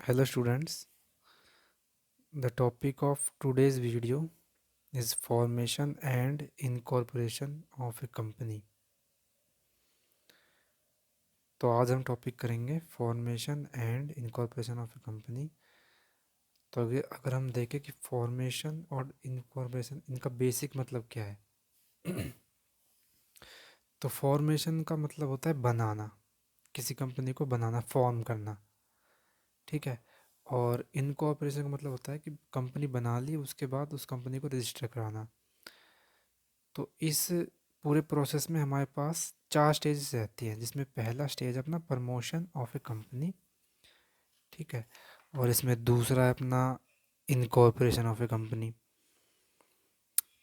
Hello students, the topic of today's video is formation and incorporation of a company। तो आज हम topic करेंगे formation and incorporation of a company. तो अगर हम देखें कि फॉर्मेशन और इनकॉर्पोरेशन इनका बेसिक मतलब क्या है। तो फॉर्मेशन का मतलब होता है बनाना, किसी कंपनी को बनाना, फॉर्म करना, ठीक है। और इनकॉर्पोरेशन का मतलब होता है कि कंपनी बना ली, उसके बाद उस कंपनी को रजिस्टर कराना। तो इस पूरे प्रोसेस में हमारे पास 4 स्टेजेस रहती हैं, जिसमें पहला स्टेज अपना प्रमोशन ऑफ ए कंपनी, ठीक है। और इसमें दूसरा है अपना incorporation of a company.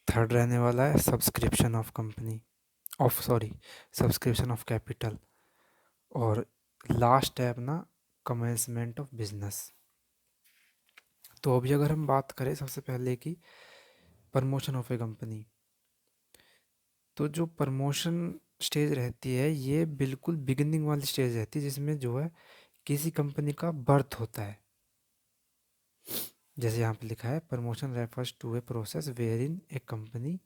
Third रहने वाला है subscription of company, of sorry subscription of capital. और लास्ट है अपना कमेंसमेंट ऑफ बिजनेस। तो अभी अगर हम बात करें सबसे पहले की प्रमोशन ऑफ ए कंपनी, तो जो प्रमोशन स्टेज रहती है ये बिल्कुल बिगिनिंग वाली स्टेज रहती है, जिसमें जो है किसी कंपनी का बर्थ होता है। जैसे यहाँ पे लिखा है promotion refers to a process where in a company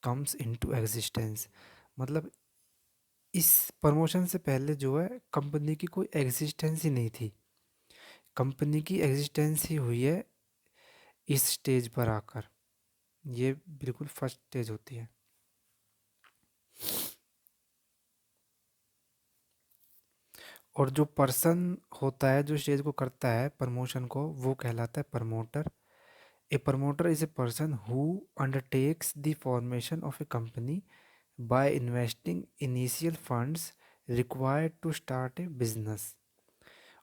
comes into existence. मतलब इस प्रमोशन से पहले जो है कंपनी की कोई एग्जिस्टेंस ही नहीं थी, कंपनी की एग्जिस्टेंस ही हुई है इस स्टेज पर आकर। ये बिल्कुल फर्स्ट स्टेज होती है। और जो पर्सन होता है जो स्टेज को करता है प्रमोशन को, वो कहलाता है promoter. A promoter is a person who undertakes the formation of a company by investing initial funds required to start a business.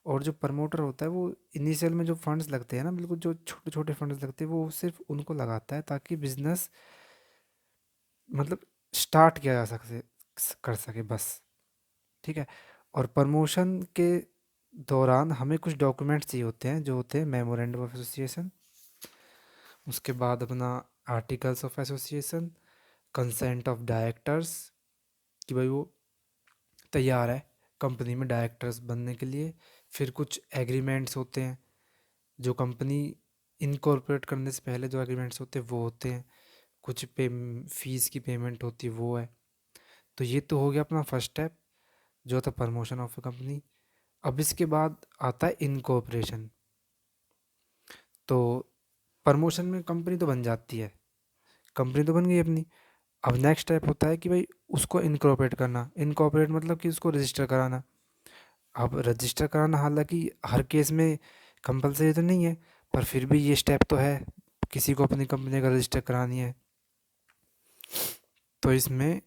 और जो प्रमोटर होता है वो इनिशियल में जो फंड्स लगते हैं ना, बिल्कुल जो छोटे छोटे फंड्स लगते हैं, वो सिर्फ उनको लगाता है ताकि बिजनेस मतलब स्टार्ट किया जा सके, कर सके बस, ठीक है। और प्रमोशन के दौरान हमें कुछ डॉक्यूमेंट्स चाहिए होते हैं, जो होते हैं मेमोरेंडम ऑफ एसोसिएशन, उसके बाद अपना articles of association, consent of directors कि भाई वो तैयार है कंपनी में डायरेक्टर्स बनने के लिए। फिर कुछ एग्रीमेंट्स होते हैं, जो कंपनी इनकॉर्पोरेट करने से पहले जो एग्रीमेंट्स होते हैं वो होते हैं। कुछ पे फीस की पेमेंट होती है, वो है। तो ये तो हो गया अपना फर्स्ट स्टेप, जो था प्रमोशन ऑफ ए कंपनी। अब इसके बाद आता है इनकॉर्पोरेशन। तो प्रमोशन में कंपनी तो बन जाती है, कंपनी तो बन गई अपनी। अब नेक्स्ट स्टेप होता है कि भाई उसको इनकॉर्पोरेट करना। इनकॉर्पोरेट मतलब कि उसको रजिस्टर कराना। अब रजिस्टर कराना हालांकि हर केस में कंपलसरी तो नहीं है, पर फिर भी ये स्टेप तो है, किसी को अपनी कंपनी का रजिस्टर करानी है। तो इसमें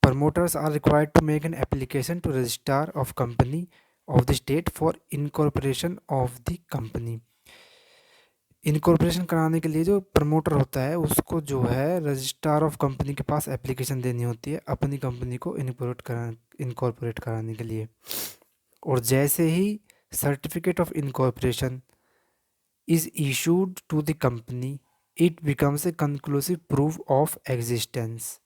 promoters are required to make an application to registrar of company of the state for incorporation of the company। Incorporation कराने के लिए जो प्रमोटर होता है उसको जो है रजिस्ट्रार ऑफ कंपनी के पास एप्लीकेशन देनी होती है अपनी कंपनी को इनकॉर्पोरेट कराने के लिए। और जैसे ही certificate of incorporation is issued to the company, it becomes a conclusive proof of existence,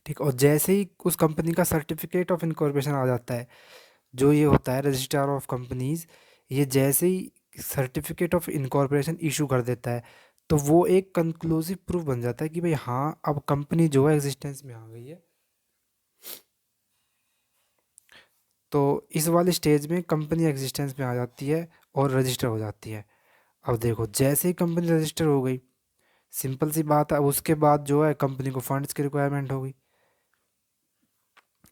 ठीक। और जैसे ही उस कंपनी का सर्टिफिकेट ऑफ इनकॉर्पोरेशन आ जाता है, जो ये होता है रजिस्ट्रार ऑफ कंपनीज, ये जैसे ही सर्टिफिकेट ऑफ इनकॉर्पोरेशन इशू कर देता है, तो वो एक कंक्लूसिव प्रूफ बन जाता है कि भाई हाँ अब कंपनी जो है एग्जिस्टेंस में आ गई है। तो इस वाले स्टेज में कंपनी एग्जिस्टेंस में आ जाती है और रजिस्टर हो जाती है। अब देखो जैसे ही कंपनी रजिस्टर हो गई, सिंपल सी बात है, अब उसके बाद जो है कंपनी को फंड्स की रिक्वायरमेंट हो गई।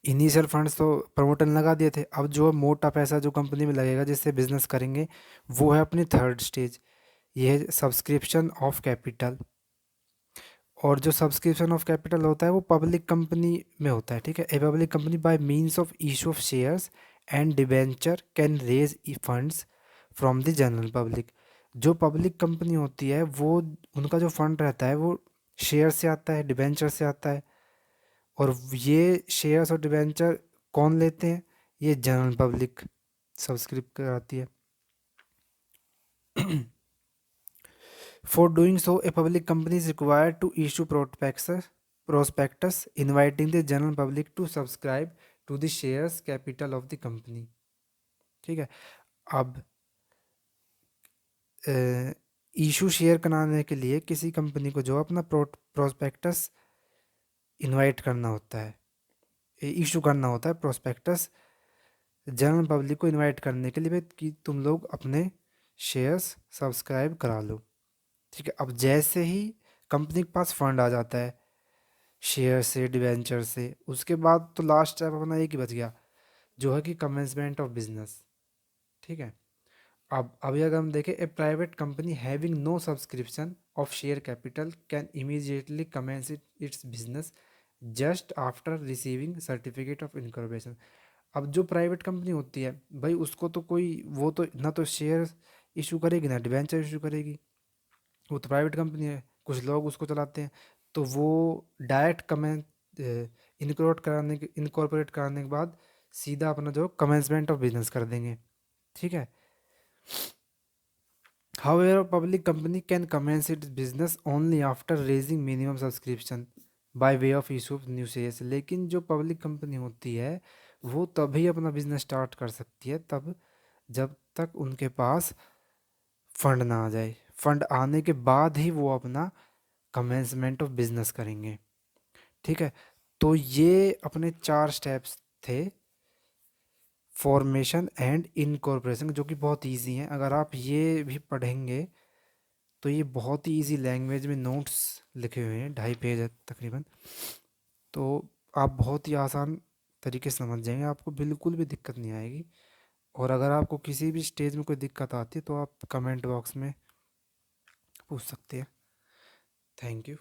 इनिशियल फंड्स तो प्रमोटर ने लगा दिए थे, अब जो मोटा पैसा जो कंपनी में लगेगा जिससे बिजनेस करेंगे, वो है अपनी थर्ड स्टेज, ये है सब्सक्रिप्शन ऑफ कैपिटल। और जो सब्सक्रिप्शन ऑफ कैपिटल होता है वो पब्लिक कंपनी में होता है, ठीक है। A public company by means of issue of shares and debenture can raise funds from the general public. जो पब्लिक कंपनी होती है वो उनका जो फंड रहता है वो शेयर से आता है, डिबेंचर से आता है। और ये शेयर्स और डिबेंचर कौन लेते हैं? ये जनरल पब्लिक सब्सक्राइब कराती है। For doing so a public company is required to issue prospectus inviting the general public to subscribe to the shares capital of the company. ठीक है। अब इशू शेयर कराने के लिए किसी कंपनी को जो अपना प्रोस्पेक्टस इनवाइट करना होता है, इशू करना होता है प्रोस्पेक्टस जनरल पब्लिक को इनवाइट करने के लिए भाई कि तुम लोग अपने शेयर्स सब्सक्राइब करा लो। ठीक है। अब जैसे ही कंपनी के पास फंड आ जाता है शेयर से डिवेंचर से, उसके बाद तो लास्ट स्टेप अपना एक ही बच गया, जो है कि कमेंसमेंट ऑफ बिजनेस। ठीक है। अब अभी अगर हम देखें, a private company having no subscription of share capital can immediately commence its business just after receiving certificate of incorporation. अब जो प्राइवेट कंपनी होती है भाई, उसको तो कोई, वो तो ना तो शेयर इशू करेगी ना डिवेंचर इशू करेगी, वो तो प्राइवेट कंपनी है, कुछ लोग उसको चलाते हैं। तो वो डायरेक्ट इनकॉर्पोरेट कराने के बाद सीधा अपना जो कमेंसमेंट ऑफ बिजनेस कर देंगे। ठीक है। However, a public company can commence its business only after raising minimum subscription by way of issue of new shares। लेकिन जो पब्लिक कंपनी होती है वो तभी अपना बिजनेस स्टार्ट कर सकती है तब जब तक उनके पास फंड ना आ जाए। फंड आने के बाद ही वो अपना कमेंसमेंट ऑफ बिजनेस करेंगे। ठीक है। तो ये अपने 4 स्टेप्स थे फॉर्मेशन एंड इनकॉर्पोरेशन, जो कि बहुत इजी हैं। अगर आप ये भी पढ़ेंगे तो ये बहुत ही इजी लैंग्वेज में नोट्स लिखे हुए हैं, 2.5 पेज है तकरीबन। तो आप बहुत ही आसान तरीके से समझ जाएंगे, आपको बिल्कुल भी दिक्कत नहीं आएगी। और अगर आपको किसी भी स्टेज में कोई दिक्कत आती है तो आप कमेंट बॉक्स में पूछ सकते हैं। Thank you.